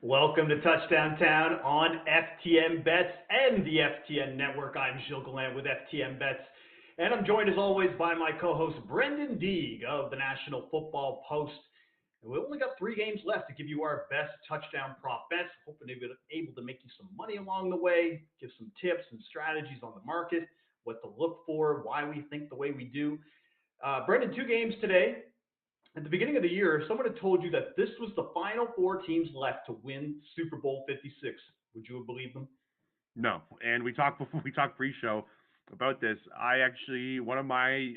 Welcome to Touchdown Town on FTN Bets and the FTN Network. I'm Gilles Gallant with FTN Bets, and I'm joined as always by my co-host Brendan Deeg of the National Football Post. And we only got 3 games left to give you our best touchdown prop bets. Hoping to be able to make you some money along the way, give some tips and strategies on the market, what to look for, why we think the way we do. Brendan, 2 games today. At the beginning of the year, if someone had told you that this was the final 4 teams left to win Super Bowl 56, would you have believed them? No, and we talked before we talked pre-show about this. One of my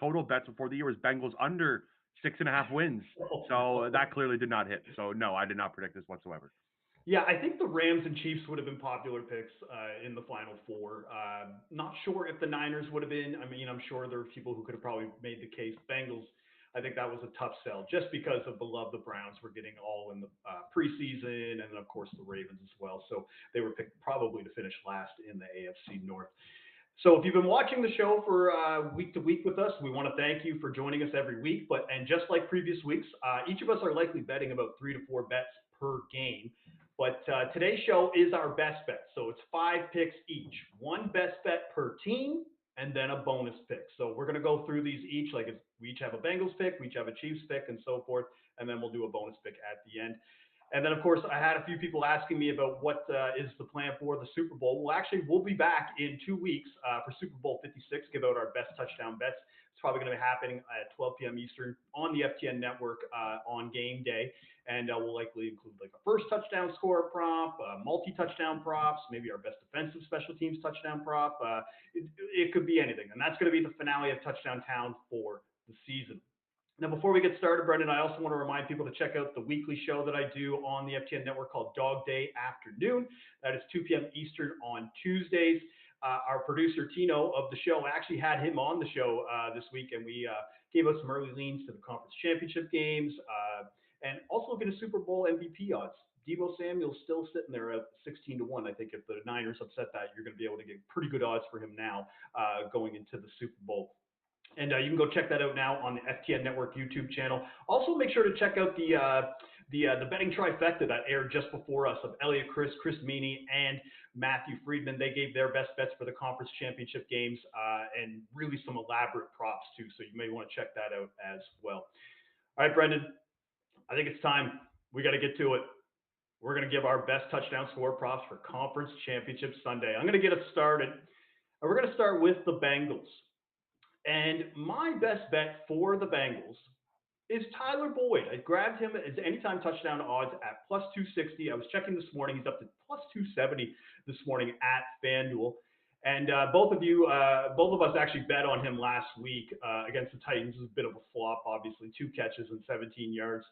total bets before the year was Bengals under 6.5 wins. So that clearly did not hit. So no, I did not predict this whatsoever. Yeah, I think the Rams and Chiefs would have been popular picks in the final 4. Not sure if the Niners would have been. I mean, I'm sure there are people who could have probably made the case. Bengals, I think that was a tough sell just because of the love the Browns were getting all in the preseason, and then of course the Ravens as well. So they were picked probably to finish last in the AFC North. So if you've been watching the show for week to week with us, we want to thank you for joining us every week. And just like previous weeks, each of us are likely betting about 3 to 4 bets per game. But today's show is our best bet. So it's 5 picks each, 1 best bet per team, and then a bonus pick. So we're going to go through these each, like we each have a Bengals pick, we each have a Chiefs pick, and so forth, and then we'll do a bonus pick at the end. And then, of course, I had a few people asking me about what is the plan for the Super Bowl. Well, actually, we'll be back in 2 weeks for Super Bowl 56, give out our best touchdown bets. It's probably going to be happening at 12 p.m. Eastern on the FTN Network on game day. And we'll likely include like a first touchdown score prop, multi-touchdown props, maybe our best defensive special teams touchdown prop. It could be anything. And that's going to be the finale of Touchdown Town for the season. Now, before we get started, Brendan, I also want to remind people to check out the weekly show that I do on the FTN Network called Dog Day Afternoon. That is 2 p.m. Eastern on Tuesdays. Our producer, Tino, of the show, actually had him on the show this week, and we gave out some early leans to the conference championship games and also looking at Super Bowl MVP odds. Deebo Samuel's still sitting there at 16 to 1. I think if the Niners upset that, you're going to be able to get pretty good odds for him now going into the Super Bowl. And you can go check that out now on the FTN Network YouTube channel. Also, make sure to check out the betting trifecta that aired just before us of Elliot Chris Meany, and Matthew Friedman. They gave their best bets for the conference championship games and really some elaborate props too. So you may want to check that out as well. All right, Brendan, I think it's time. We got to get to it. We're going to give our best touchdown score props for conference championship Sunday. I'm going to get us started. We're going to start with the Bengals. And my best bet for the Bengals is Tyler Boyd. I grabbed him as anytime touchdown odds at plus 260. I was checking this morning. He's up to plus 270 this morning at FanDuel. And both of us actually bet on him last week against the Titans. It was a bit of a flop, obviously, 2 catches and 17 yards.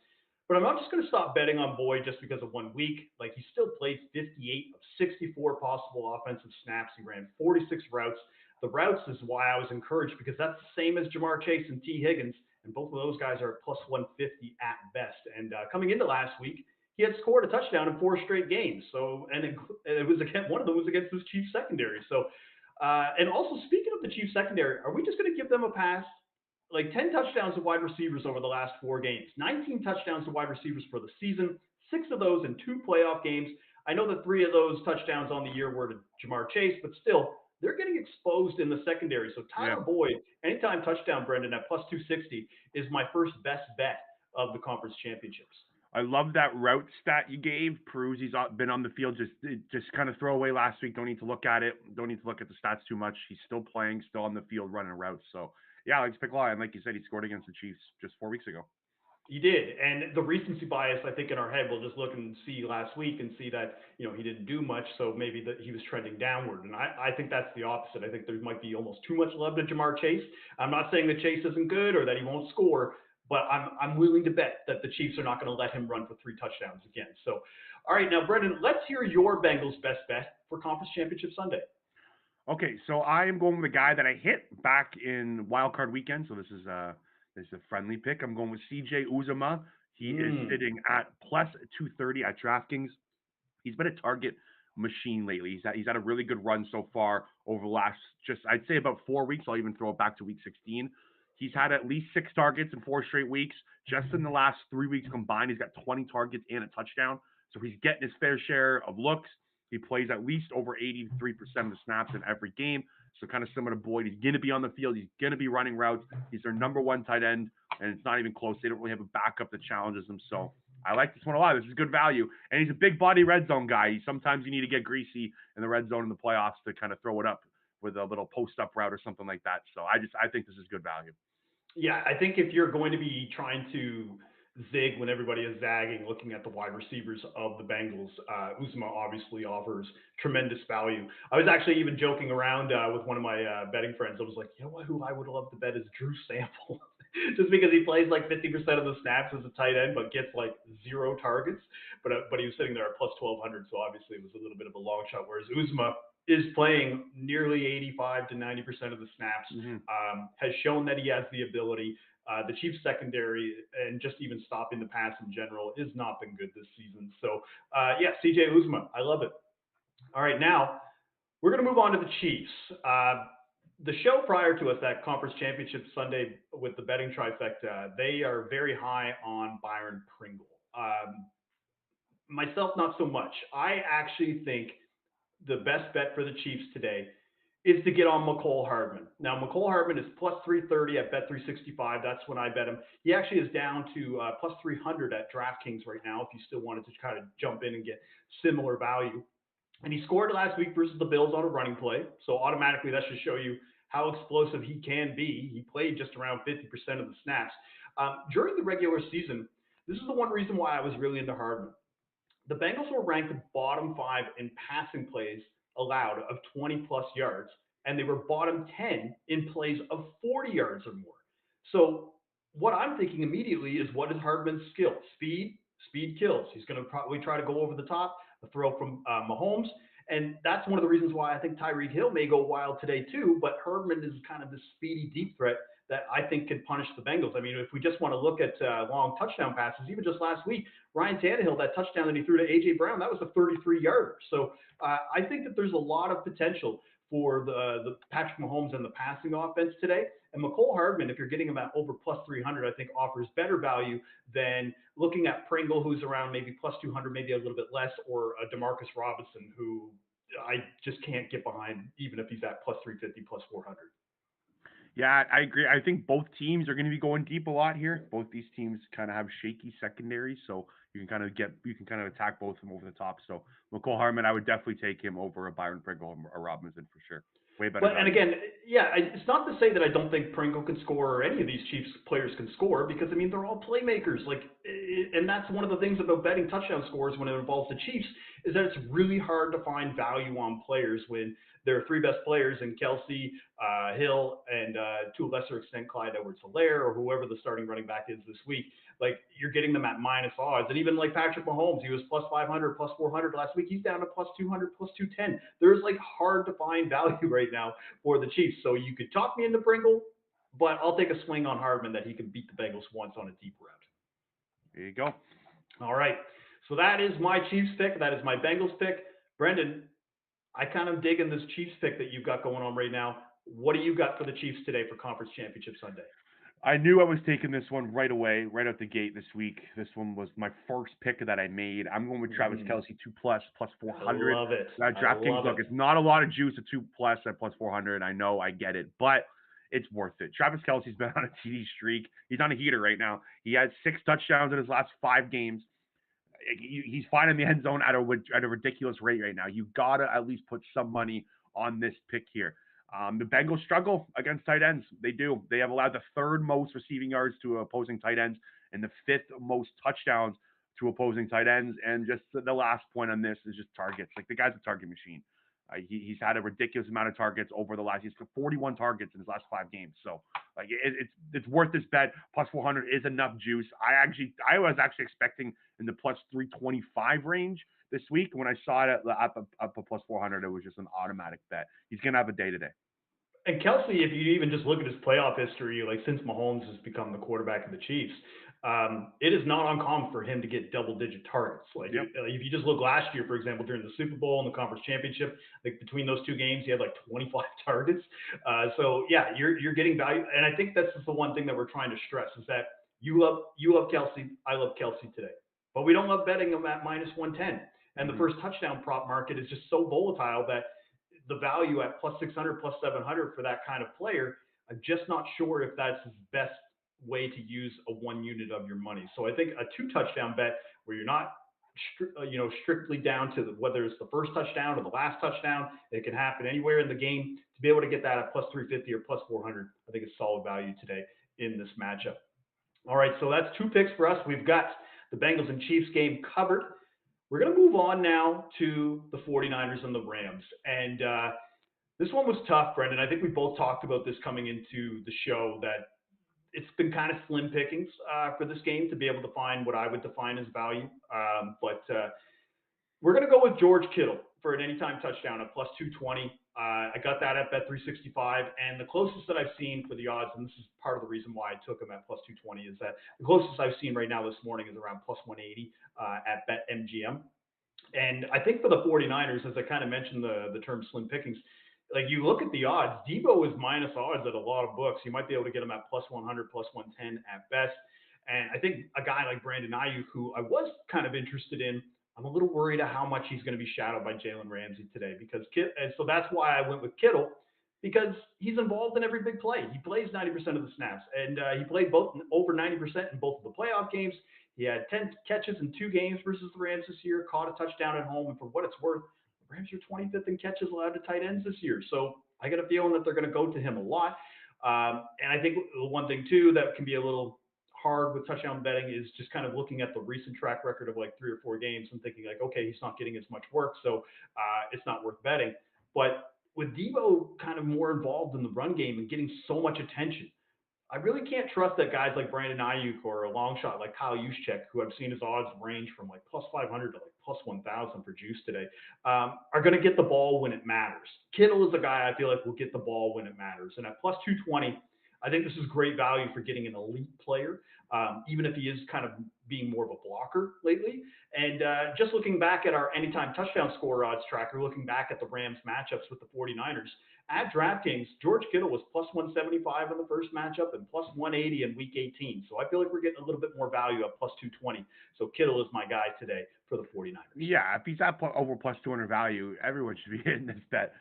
But I'm not just going to stop betting on Boyd just because of 1 week. Like, he still played 58 of 64 possible offensive snaps. He ran 46 routes. The routes is why I was encouraged, because that's the same as Jamar Chase and T. Higgins, and both of those guys are at plus 150 at best. And coming into last week, he had scored a touchdown in 4 straight games. So, and it was against, one of them was against this Chiefs secondary. So, and also speaking of the Chiefs secondary, are we just going to give them a pass? Like 10 touchdowns to wide receivers over the last 4 games, 19 touchdowns to wide receivers for the season, 6 of those in 2 playoff games. I know that 3 of those touchdowns on the year were to Jamar Chase, but still, they're getting exposed in the secondary. So Tyler Boyd, anytime touchdown, Brendan, at plus 260 is my first best bet of the conference championships. I love that route stat you gave. Proves he's been on the field. Just kind of throw away last week. Don't need to look at it. Don't need to look at the stats too much. He's still playing, still on the field, running routes. So, yeah, I like to pick a lot. And like you said, he scored against the Chiefs just 4 weeks ago. He did, and the recency bias, I think, in our head, we'll just look and see last week and see that, he didn't do much, so maybe that he was trending downward. And I think that's the opposite. I think there might be almost too much love to Jamar Chase. I'm not saying that Chase isn't good or that he won't score, but I'm willing to bet that the Chiefs are not going to let him run for 3 touchdowns again. So, all right, now, Brendan, let's hear your Bengals best bet for Conference Championship Sunday. Okay, so I am going with a guy that I hit back in Wild Card Weekend, so this is a friendly pick. I'm going with CJ Uzomah. He is sitting at plus 230 at DraftKings. He's been a target machine lately. He's had a really good run so far over the last, I'd say about 4 weeks. I'll even throw it back to week 16. He's had at least 6 targets in 4 straight weeks. Just in the last 3 weeks combined, he's got 20 targets and a touchdown. So he's getting his fair share of looks. He plays at least over 83% of the snaps in every game. So kind of similar to Boyd, he's going to be on the field. He's going to be running routes. He's their number one tight end, and it's not even close. They don't really have a backup that challenges him. So I like this one a lot. This is good value, and he's a big body red zone guy. Sometimes you need to get greasy in the red zone in the playoffs to kind of throw it up with a little post up route or something like that. So I think this is good value. Yeah, I think if you're going to be trying to zig when everybody is zagging, looking at the wide receivers of the Bengals, Uzma obviously offers tremendous value. I was actually even joking around with one of my betting friends. I was like, you know what, who I would love to bet is Drew Sample. Just because he plays like 50% of the snaps as a tight end, but gets like 0 targets. But he was sitting there at plus 1,200, so obviously it was a little bit of a long shot. Whereas Uzma is playing nearly 85 to 90% of the snaps, has shown that he has the ability. The Chiefs secondary and just even stopping the pass in general has not been good this season. So, yeah, CJ Uzma, I love it. All right, now we're going to move on to the Chiefs. The show prior to us, that conference championship Sunday with the betting trifecta, they are very high on Byron Pringle. Myself, not so much. I actually think the best bet for the Chiefs today is to get on McCole Hardman. Now, McCole Hardman is plus 330 at Bet365. That's when I bet him. He actually is down to plus 300 at DraftKings right now if you still wanted to kind of jump in and get similar value. And he scored last week versus the Bills on a running play. So automatically that should show you how explosive he can be. He played just around 50% of the snaps. During the regular season, this is the one reason why I was really into Hardman. The Bengals were ranked bottom 5 in passing plays allowed of 20 plus yards, and they were bottom 10 in plays of 40 yards or more. So what I'm thinking immediately is, what is Hardman's skill? Speed kills. He's going to probably try to go over the top, a throw from Mahomes. And that's one of the reasons why I think Tyreek Hill may go wild today too. But Hardman is kind of this speedy deep threat that I think could punish the Bengals. I mean, if we just want to look at long touchdown passes, even just last week, Ryan Tannehill, that touchdown that he threw to A.J. Brown, that was a 33-yarder. So I think that there's a lot of potential for the Patrick Mahomes and the passing offense today. And McCole Hardman, if you're getting him at over plus 300, I think offers better value than looking at Pringle, who's around maybe plus 200, maybe a little bit less, or Demarcus Robinson, who I just can't get behind, even if he's at plus 350, plus 400. Yeah, I agree. I think both teams are going to be going deep a lot here. Both these teams kind of have shaky secondaries, so you can kind of attack both of them over the top. So McCole Hardman, I would definitely take him over a Byron Pringle or Robinson for sure. Way better. But, and again, yeah, it's not to say that I don't think Pringle can score or any of these Chiefs players can score, because, I mean, they're all playmakers. And that's one of the things about betting touchdown scores when it involves the Chiefs, is that it's really hard to find value on players when there are 3 best players in Kelsey, Hill, and to a lesser extent, Clyde Edwards-Helaire, or whoever the starting running back is this week. Like, you're getting them at minus odds. And even like Patrick Mahomes, he was plus 500, plus 400 last week. He's down to plus 200, plus 210. There's like hard to find value right now for the Chiefs. So you could talk me into Pringle, but I'll take a swing on Hardman that he can beat the Bengals once on a deep route. There you go. All right. So that is my Chiefs pick. That is my Bengals pick. Brendan, I kind of dig in this Chiefs pick that you've got going on right now. What do you got for the Chiefs today for Conference Championship Sunday? I knew I was taking this one right away, right out the gate this week. This one was my first pick that I made. I'm going with Travis Kelce 2+, plus 400. I love it. That DraftKings, look, it's not a lot of juice at 2+ at plus 400. I know, I get it, but it's worth it. Travis Kelce's been on a TD streak. He's on a heater right now. He had 6 touchdowns in his last 5 games. He's finding the end zone at a ridiculous rate right now. You gotta at least put some money on this pick here. The Bengals struggle against tight ends. They do. They have allowed the 3rd most receiving yards to opposing tight ends and the 5th most touchdowns to opposing tight ends. And just the last point on this is just targets. Like, the guy's a target machine. He's had a ridiculous amount of targets over the last. He's got 41 targets in his last 5 games. So like it's worth this bet. Plus 400 is enough juice. I was actually expecting in the plus 325 range this week. When I saw it up at plus 400, it was just an automatic bet. He's gonna have a day today. And Kelsey, if you even just look at his playoff history, like since Mahomes has become the quarterback of the Chiefs, it is not uncommon for him to get double-digit targets. Like, yep. If you just look last year, for example, during the Super Bowl and the Conference Championship, like between those 2 games, he had like 25 targets. So yeah, you're getting value, and I think that's just the one thing that we're trying to stress is that you love Kelsey, I love Kelsey today. but we don't love betting them at minus 110. And the Mhm. first touchdown prop market is just so volatile that the value at plus 600, plus 700 for that kind of player, I'm just not sure if that's his best way to use a 1 unit of your money. So I think a 2 touchdown bet where you're not strictly down to whether it's the first touchdown or the last touchdown, it can happen anywhere in the game. To be able to get that at plus 350 or plus 400, I think it's solid value today in this matchup. All right, so that's 2 picks for us. We've got the Bengals and Chiefs game covered. We're going to move on now to the 49ers and the Rams. And this one was tough, Brendan. I think we both talked about this coming into the show, that it's been kind of slim pickings for this game to be able to find what I would define as value. But we're going to go with George Kittle for an anytime touchdown at plus 220. I got that at Bet365, and the closest that I've seen for the odds, and this is part of the reason why I took him at plus 220, is that the closest I've seen right now this morning is around plus 180 at BetMGM. And I think for the 49ers, as I kind of mentioned the term slim pickings, like you look at the odds, Debo is minus odds at a lot of books. You might be able to get him at plus 100, plus 110 at best. And I think a guy like Brandon Ayuk, who I was kind of interested in, I'm a little worried at how much he's going to be shadowed by Jalen Ramsey today. And so that's why I went with Kittle, because he's involved in every big play. He plays 90% of the snaps, and he played both over 90% in both of the playoff games. He had 10 catches in 2 games versus the Rams this year, caught a touchdown at home, and for what it's worth, the Rams are 25th in catches allowed to tight ends this year. So I got a feeling that they're going to go to him a lot. And I think the one thing, too, that can be a little hard with touchdown betting is just kind of looking at the recent track record of like 3 or 4 games and thinking like, okay, he's not getting as much work, so it's not worth betting. But with Debo kind of more involved in the run game and getting so much attention, I really can't trust that guys like Brandon Ayuk or a long shot like Kyle Juszczyk, who I've seen his odds range from like plus 500 to like plus 1,000 for juice today, are going to get the ball when it matters. Kittle is a guy I feel like will get the ball when it matters. And at plus 220, I think this is great value for getting an elite player, even if he is kind of being more of a blocker lately. And just looking back at our anytime touchdown score odds tracker, looking back at the Rams matchups with the 49ers, at DraftKings, George Kittle was plus 175 in the first matchup and plus 180 in week 18. So I feel like we're getting a little bit more value at plus 220. So Kittle is my guy today for the 49ers. Yeah, if he's at over plus 200 value, everyone should be hitting this bet.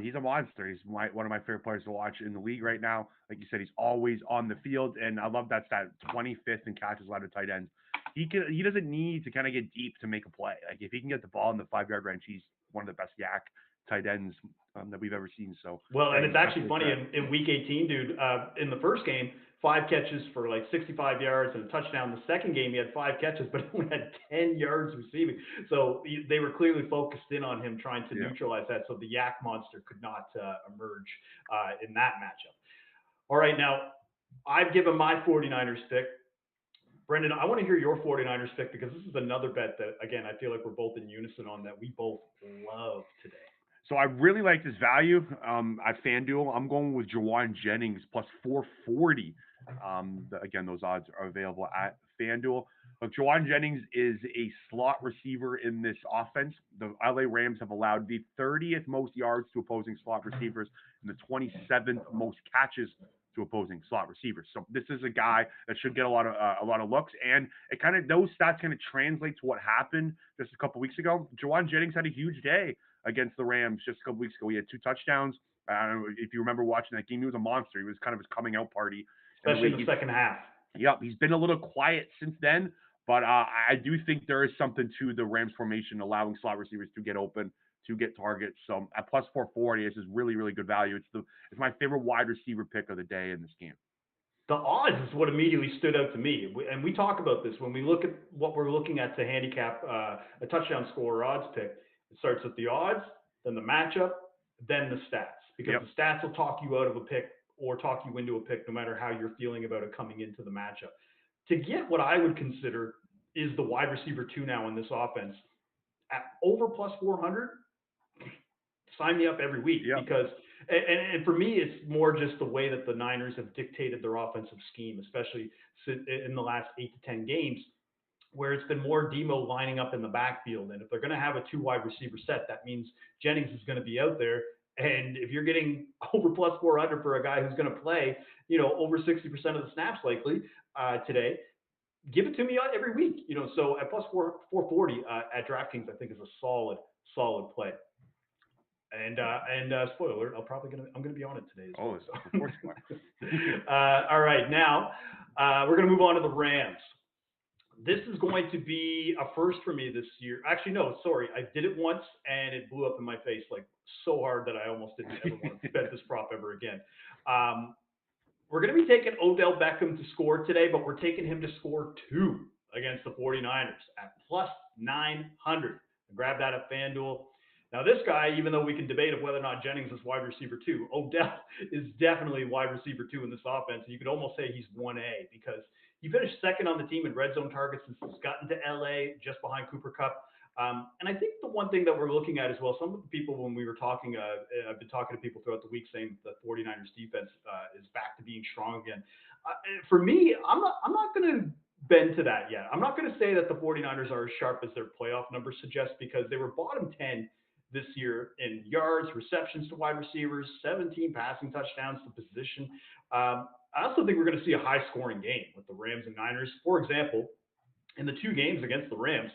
He's a monster. He's one of my favorite players to watch in the league right now. Like you said, he's always on the field, and I love that stat, 25th in catches allowed to tight ends. He doesn't need to kind of get deep to make a play. Like if he can get the ball in the 5-yard range, he's one of the best yak tight ends that we've ever seen. So well, yeah, and it's actually funny in week 18, dude. In the first game, 5 catches for like 65 yards and a touchdown. The second game, he had 5 catches, but he only had 10 yards receiving. So they were clearly focused in on him trying to neutralize that. So the yak monster could not emerge in that matchup. All right, now I've given my 49ers pick. Brendan, I want to hear your 49ers pick, because this is another bet that, again, I feel like we're both in unison on, that we both love today. So I really like this value at FanDuel. I'm going with Jawan Jennings plus 440. Again, those odds are available at FanDuel. Look, Jawan Jennings is a slot receiver in this offense. The LA Rams have allowed the 30th most yards to opposing slot receivers and the 27th most catches to opposing slot receivers. So this is a guy that should get a lot of looks, and it kind of, those stats kind of translate to what happened just a couple weeks ago. Jawan Jennings had a huge day against the Rams just a couple weeks ago. He had 2 touchdowns. I don't know if you remember watching that game. He was a monster. He was kind of his coming out party, especially in the second half. Yep, he's been a little quiet since then, but I do think there is something to the Rams formation allowing slot receivers to get open, to get targets. So at plus 440, this is really, really good value. It's my favorite wide receiver pick of the day in this game. The odds is what immediately stood out to me. And we talk about this when we look at what we're looking at to handicap a touchdown score or odds pick. It starts with the odds, then the matchup, then the stats. Because the stats will talk you out of a pick or talk you into a pick no matter how you're feeling about it coming into the matchup. To get what I would consider is the wide receiver 2 now in this offense at over plus 400, sign me up every week. Because and for me, it's more just the way that the Niners have dictated their offensive scheme, especially in the last 8 to 10 games, where it's been more Demo lining up in the backfield. And if they're going to have a 2 wide receiver set, that means Jennings is going to be out there. And if you're getting over plus 400 for a guy who's going to play, over 60% of the snaps likely today, give it to me every week. So at plus 440 at DraftKings, I think is a solid play. And spoiler alert, I'm gonna be on it today as well. So. Of course you All right, now we're gonna move on to the Rams. This is going to be a first for me this year. Actually, no, sorry, I did it once and it blew up in my face like so hard that I almost didn't ever want to bet this prop ever again. We're going to be taking Odell Beckham to score today, but we're taking him to score 2 against the 49ers at plus 900. Grab that at FanDuel. Now, this guy, even though we can debate of whether or not Jennings is wide receiver 2, Odell is definitely wide receiver 2 in this offense. You could almost say he's 1A because he finished second on the team in red zone targets since he's gotten to LA, just behind Cooper Kupp. And I think the one thing that we're looking at as well, some of the people when we were talking, I've been talking to people throughout the week saying the 49ers defense is back to being strong again. For me, I'm not going to bend to that yet. I'm not going to say that the 49ers are as sharp as their playoff numbers suggest because they were bottom 10 this year in yards, receptions to wide receivers, 17 passing touchdowns to position. I also think we're going to see a high-scoring game with the Rams and Niners. For example, in the 2 games against the Rams,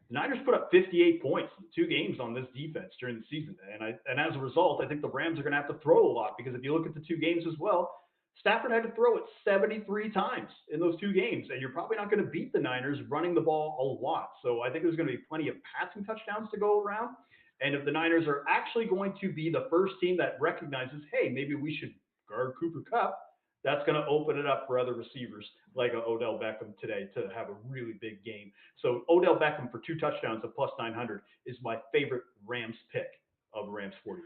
the Niners put up 58 points in 2 games on this defense during the season. And as a result, I think the Rams are going to have to throw a lot because if you look at the 2 games as well, Stafford had to throw it 73 times in those 2 games, and you're probably not going to beat the Niners running the ball a lot. So I think there's going to be plenty of passing touchdowns to go around. And if the Niners are actually going to be the first team that recognizes, hey, maybe we should guard Cooper Kupp, that's going to open it up for other receivers like Odell Beckham today to have a really big game. So Odell Beckham for 2 touchdowns at plus 900 is my favorite Rams pick of Rams 49ers.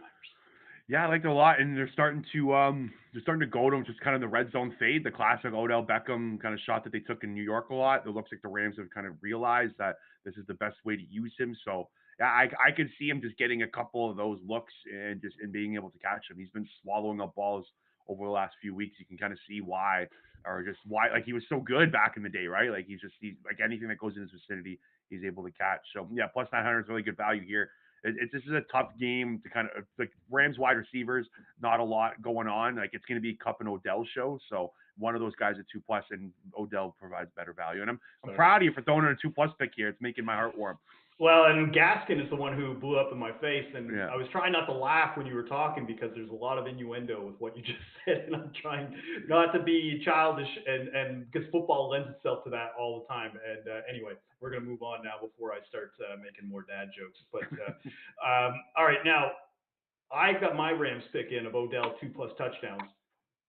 Yeah, I liked it a lot, and they're starting to go to him, just kind of the red zone fade, the classic Odell Beckham kind of shot that they took in New York a lot. It looks like the Rams have kind of realized that this is the best way to use him. So yeah, I could see him just getting a couple of those looks and being able to catch him. He's been swallowing up balls over the last few weeks. You can kind of see why, or just why, like he was so good back in the day, right? Like he's like anything that goes in his vicinity, he's able to catch. So yeah, plus 900 is really good value here. This is a tough game to kind of like Rams wide receivers, not a lot going on. Like it's going to be Kupp and Odell show. So one of those guys at 2+, and Odell provides better value. And I'm proud of you for throwing in a 2+ pick here. It's making my heart warm. Well, and Gaskin is the one who blew up in my face, and Yeah. I was trying not to laugh when you were talking because there's a lot of innuendo with what you just said, and I'm trying not to be childish, and because football lends itself to that all the time. And anyway, we're going to move on now before I start making more dad jokes. But all right, now I got my Rams pick in of Odell 2+ touchdowns.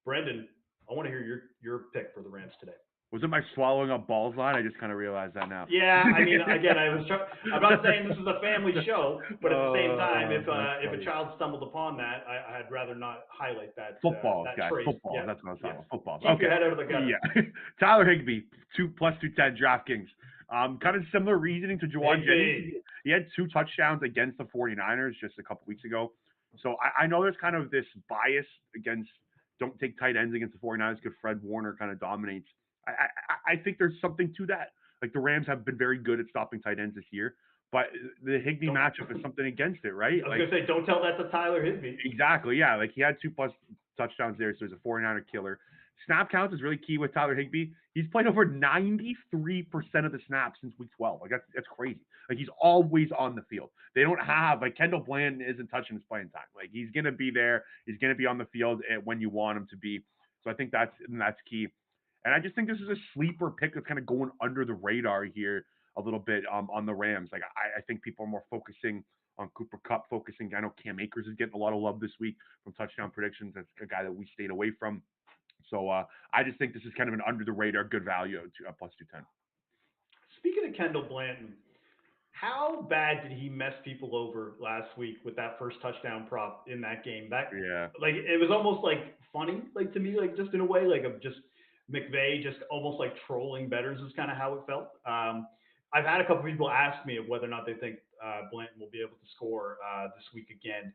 Brendan, I want to hear your pick for the Rams today. Was it my swallowing up balls line? I just kind of realized that now. Yeah, I mean, again, I'm not saying this is a family show, but at the same time, if a child stumbled upon that, I'd rather not highlight that. Football, that guys. trait. Football. Yeah. That's what I was talking about. Football. Keep your head out of the gutter. Yeah. Tyler Higbee, 2+ 210 DraftKings. Kind of similar reasoning to Juwan Jennings. He had 2 touchdowns against the 49ers just a couple weeks ago. So I know there's kind of this bias against don't take tight ends against the 49ers because Fred Warner kind of dominates. I think there's something to that. Like the Rams have been very good at stopping tight ends this year, but the Higbee matchup is something against it, right? I was going to say, don't tell that to Tyler Higbee. Exactly, yeah. Like he had 2+ touchdowns there, so he's a 49er killer. Snap counts is really key with Tyler Higbee. He's played over 93% of the snaps since week 12. Like that's crazy. Like he's always on the field. They don't have like Kendall Bland isn't touching his playing time. Like he's gonna be there. He's gonna be on the field when you want him to be. So I think that's key. And I just think this is a sleeper pick that's kind of going under the radar here a little bit on the Rams. Like I think people are more focusing on Cooper Kupp, I know Cam Akers is getting a lot of love this week from touchdown predictions. That's a guy that we stayed away from. So I just think this is kind of an under the radar good value to plus 210. Speaking of Kendall Blanton, how bad did he mess people over last week with that first touchdown prop in that game? Yeah. Like it was almost like funny, like to me, like just in a way, like of just McVay just almost like trolling bettors is kind of how it felt. I've had a couple people ask me of whether or not they think Blanton will be able to score this week again.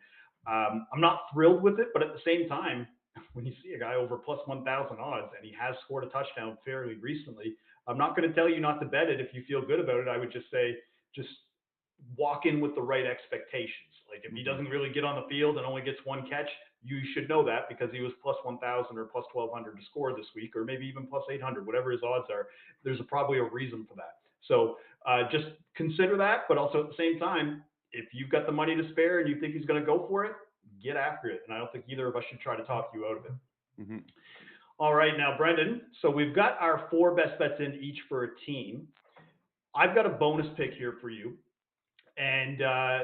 I'm not thrilled with it, but at the same time, when you see a guy over plus 1,000 odds and he has scored a touchdown fairly recently, I'm not going to tell you not to bet it if you feel good about it. I would just say, just walk in with the right expectations. Like if he doesn't really get on the field and only gets 1 catch, You should know that because he was plus 1,000 or plus 1,200 to score this week, or maybe even plus 800, whatever his odds are. There's probably a reason for that. So just consider that, but also at the same time, if you've got the money to spare and you think he's going to go for it, get after it. And I don't think either of us should try to talk you out of it. Mm-hmm. All right, now, Brendan, so we've got our 4 best bets in each for a team. I've got a bonus pick here for you. And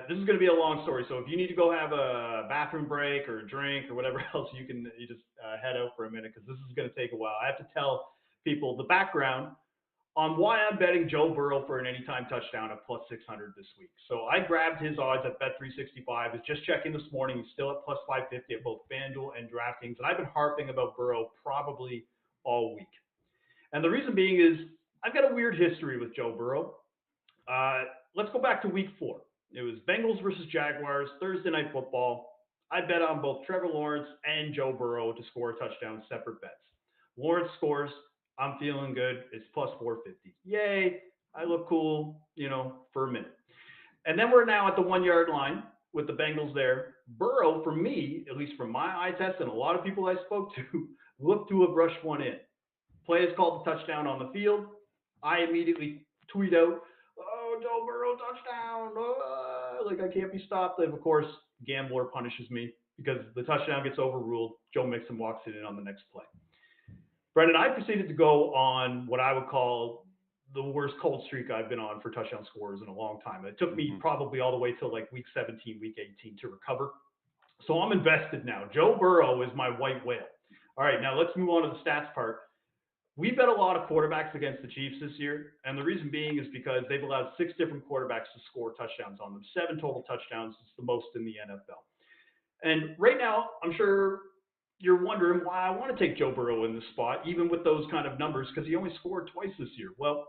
this is going to be a long story. So if you need to go have a bathroom break or a drink or whatever else, you just head out for a minute because this is going to take a while. I have to tell people the background on why I'm betting Joe Burrow for an anytime touchdown at plus 600 this week. So I grabbed his odds at Bet365. I was just checking this morning. He's still at plus 550 at both FanDuel and DraftKings. And I've been harping about Burrow probably all week. And the reason being is I've got a weird history with Joe Burrow. Let's go back to week 4. It was Bengals versus Jaguars, Thursday Night Football. I bet on both Trevor Lawrence and Joe Burrow to score a touchdown, separate bets. Lawrence scores. I'm feeling good. It's plus 450. Yay. I look cool, for a minute. And then we're now at the 1-yard line with the Bengals there. Burrow, for me, at least from my eye test and a lot of people I spoke to, looked to have rushed one in. Play is called the touchdown on the field. I immediately tweet out, "Oh, Joe Burrow touchdown. Like I can't be stopped." And of course, Gambler punishes me because the touchdown gets overruled. Joe Mixon walks it in on the next play. Brendan, I proceeded to go on what I would call the worst cold streak I've been on for touchdown scorers in a long time. It took me probably all the way till like week 17, week 18 to recover. So I'm invested now. Joe Burrow is my white whale. All right, now let's move on to the stats part. We bet a lot of quarterbacks against the Chiefs this year, and the reason being is because they've allowed 6 different quarterbacks to score touchdowns on them. 7 total touchdowns. It's the most in the NFL. And right now, I'm sure you're wondering why I want to take Joe Burrow in this spot, even with those kind of numbers, because he only scored twice this year. Well,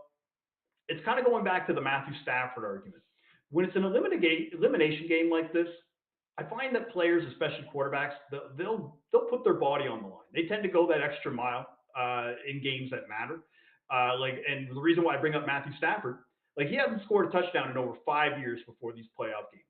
it's kind of going back to the Matthew Stafford argument. When it's an elimination game like this, I find that players, especially quarterbacks, they'll put their body on the line. They tend to go that extra mile in games that matter. And the reason why I bring up Matthew Stafford, he hasn't scored a touchdown in over 5 years before these playoff games.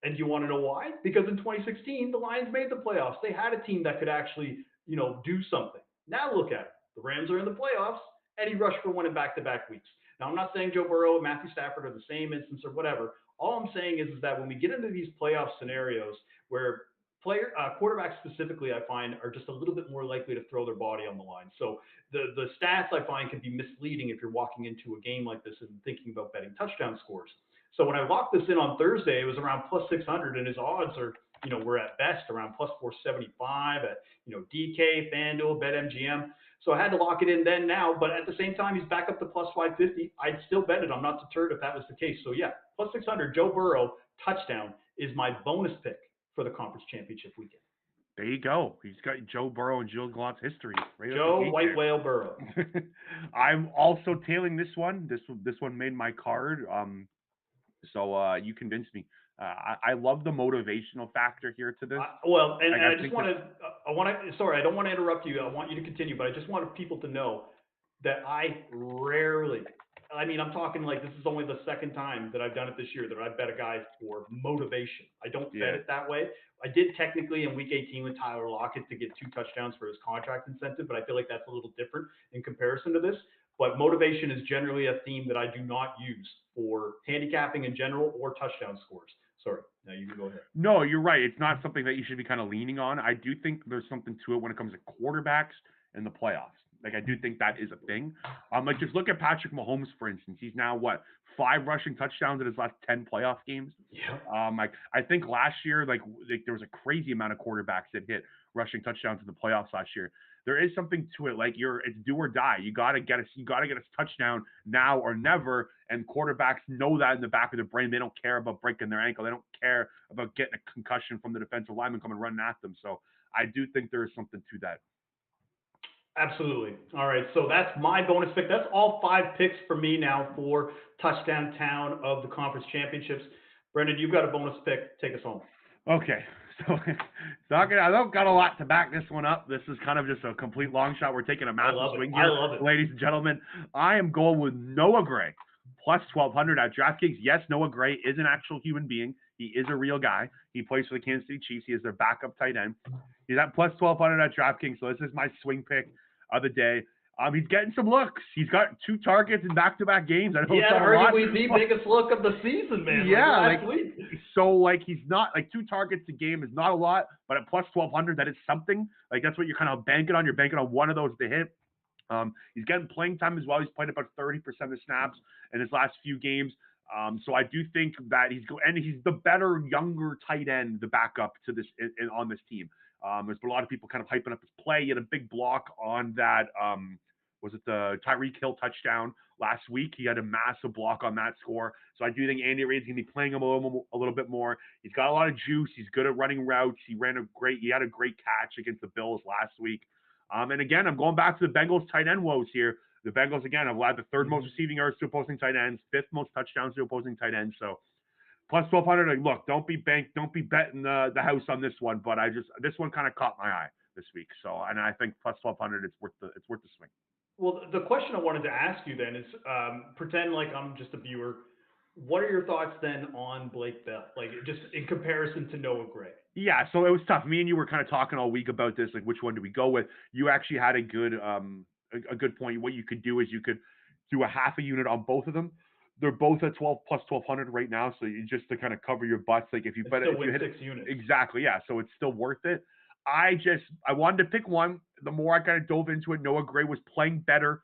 And do you want to know why? Because in 2016, the Lions made the playoffs. They had a team that could actually, do something. Now look at it. The Rams are in the playoffs, and he rushed for one in back-to-back weeks. Now, I'm not saying Joe Burrow and Matthew Stafford are the same instance or whatever. All I'm saying is that when we get into these playoff scenarios where quarterbacks specifically, I find, are just a little bit more likely to throw their body on the line. So the stats, I find, can be misleading if you're walking into a game like this and thinking about betting touchdown scores. So when I locked this in on Thursday, it was around plus 600, and his odds are, were at best around plus 475 at, DK, FanDuel, BetMGM. So I had to lock it in then now, but at the same time, he's back up to plus 550. I'd still bet it. I'm not deterred if that was the case. So yeah, plus 600, Joe Burrow touchdown is my bonus pick for the conference championship weekend. There you go. He's got Joe Burrow and Jill Glott's history. Right Joe White Whale Burrow. I'm also tailing this one. This one made my card. So you convinced me. I love the motivational factor here to this. I just want to. Sorry, I don't want to interrupt you. I want you to continue, but I just want people to know that I rarely. I mean, I'm talking like this is only the second time that I've done it this year that I bet a guy for motivation. I don't bet it that way. I did technically in week 18 with Tyler Lockett to get 2 touchdowns for his contract incentive, but I feel like that's a little different in comparison to this. But motivation is generally a theme that I do not use for handicapping in general or touchdown scores. Sorry. Now you can go ahead. No, you're right. It's not something that you should be kind of leaning on. I do think there's something to it when it comes to quarterbacks in the playoffs. I do think that is a thing. Just look at Patrick Mahomes, for instance. He's now, 5 rushing touchdowns in his last 10 playoff games? Yeah. I think last year, there was a crazy amount of quarterbacks that hit rushing touchdowns in the playoffs last year. There is something to it. It's do or die. You gotta get a touchdown now or never. And quarterbacks know that in the back of their brain. They don't care about breaking their ankle. They don't care about getting a concussion from the defensive lineman coming running at them. So I do think there is something to that. Absolutely. All right, so that's my bonus pick. That's all 5 picks for me now for Touchdown Town of the conference championships. Brendan, you've got a bonus pick. Take us home. Okay, so I don't got a lot to back this one up. This is kind of just a complete long shot. We're taking a massive swing here, ladies and gentlemen. I am going with Noah Gray plus 1,200 at DraftKings. Yes, Noah Gray is an actual human being. He is a real guy. He plays for the Kansas City Chiefs. He is their backup tight end. He's at plus 1,200 at DraftKings. So this is my swing pick of the day. He's getting some looks. He's got 2 targets in back-to-back games. I know it's not a lot, arguably the biggest look of the season, man. Yeah, last week. So like he's not like 2 targets a game is not a lot, but at plus 1,200 that is something. Like that's what you're kind of banking on. You're banking on one of those to hit. He's getting playing time as well. He's played about 30% of snaps in his last few games. So I do think that he's the better younger tight end, the backup to this on this team. There's been a lot of people kind of hyping up his play. He had a big block on that. Was it the Tyreek Hill touchdown last week? He had a massive block on that score. So I do think Andy Reid's going to be playing him a little bit more. He's got a lot of juice. He's good at running routes. He had a great catch against the Bills last week. And again, I'm going back to the Bengals tight end woes here. The Bengals, again, have allowed the 3rd most receiving yards to opposing tight ends, 5th most touchdowns to opposing tight ends. So plus 1,200, look, don't be betting the house on this one. But this one kind of caught my eye this week. So, and I think plus 1,200, it's worth the swing. Well, the question I wanted to ask you then is, pretend like I'm just a viewer. What are your thoughts then on Blake Bell, like just in comparison to Noah Gray? Yeah, so it was tough. Me and you were kind of talking all week about this, like which one do we go with? You actually had a good point. What you could do is you could do a half a unit on both of them. They're both at plus 1,200 right now, so you just to kind of cover your butts. Like if you hit 6 units, exactly, yeah. So it's still worth it. I wanted to pick one. The more I kind of dove into it, Noah Gray was playing better.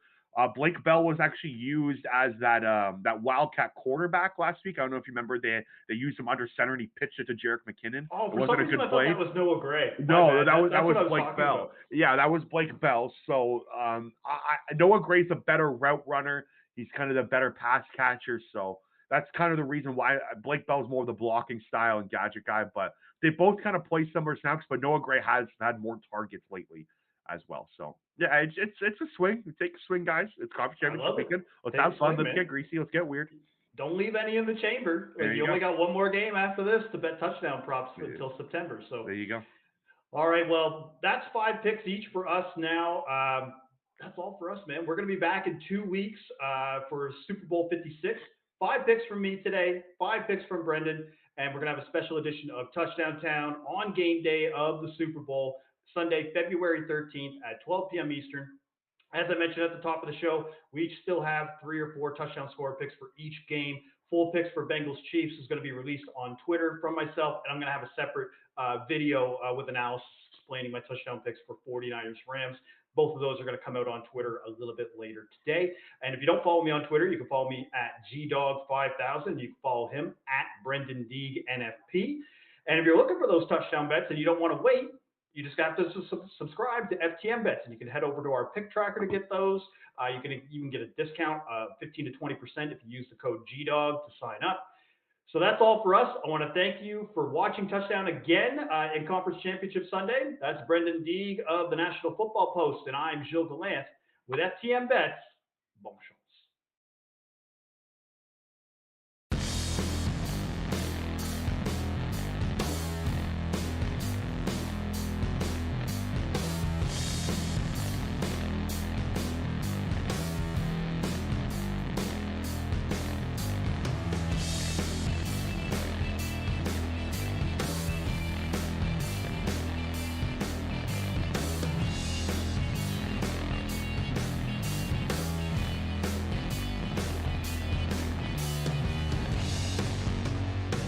Blake Bell was actually used as that wildcat quarterback last week. I don't know if you remember they used him under center and he pitched it to Jerick McKinnon. Oh, for some reason I thought that was Noah Gray. No, that was Blake Bell. About. Yeah, that was Blake Bell. So Noah Gray's a better route runner. He's kind of the better pass catcher. So that's kind of the reason why Blake Bell's more of the blocking style and gadget guy. But they both kind of play similar snaps. But Noah Gray has had more targets lately as well. So yeah, it's a swing. Take a swing, guys. It's conference championship weekend. Let's have fun. Let's get greasy. Let's get weird. Don't leave any in the chamber. You only got one more game after this to bet touchdown props until September. So there you go. All right. Well, that's 5 picks each for us now. That's all for us, man. We're going to be back in 2 weeks for Super Bowl 56. 5 picks from me today, 5 picks from Brendan, and we're going to have a special edition of Touchdown Town on game day of the Super Bowl, Sunday, February 13th at 12 p.m. Eastern. As I mentioned at the top of the show, we each still have 3 or 4 touchdown score picks for each game. Full picks for Bengals Chiefs is going to be released on Twitter from myself, and I'm going to have a separate video with analysis explaining my touchdown picks for 49ers Rams. Both of those are going to come out on Twitter a little bit later today. And if you don't follow me on Twitter, you can follow me at GDog5000. You can follow him at Brendan Deeg NFP. And if you're looking for those touchdown bets and you don't want to wait, you just got to subscribe to FTN Bets, and you can head over to our pick tracker to get those. You can even get a discount of 15 to 20% if you use the code GDOG to sign up. So that's all for us. I want to thank you for watching Touchdown again in Conference Championship Sunday. That's Brendan Deeg of the National Football Post, and I'm Gilles Gallant with FTN Bets. Bon chance.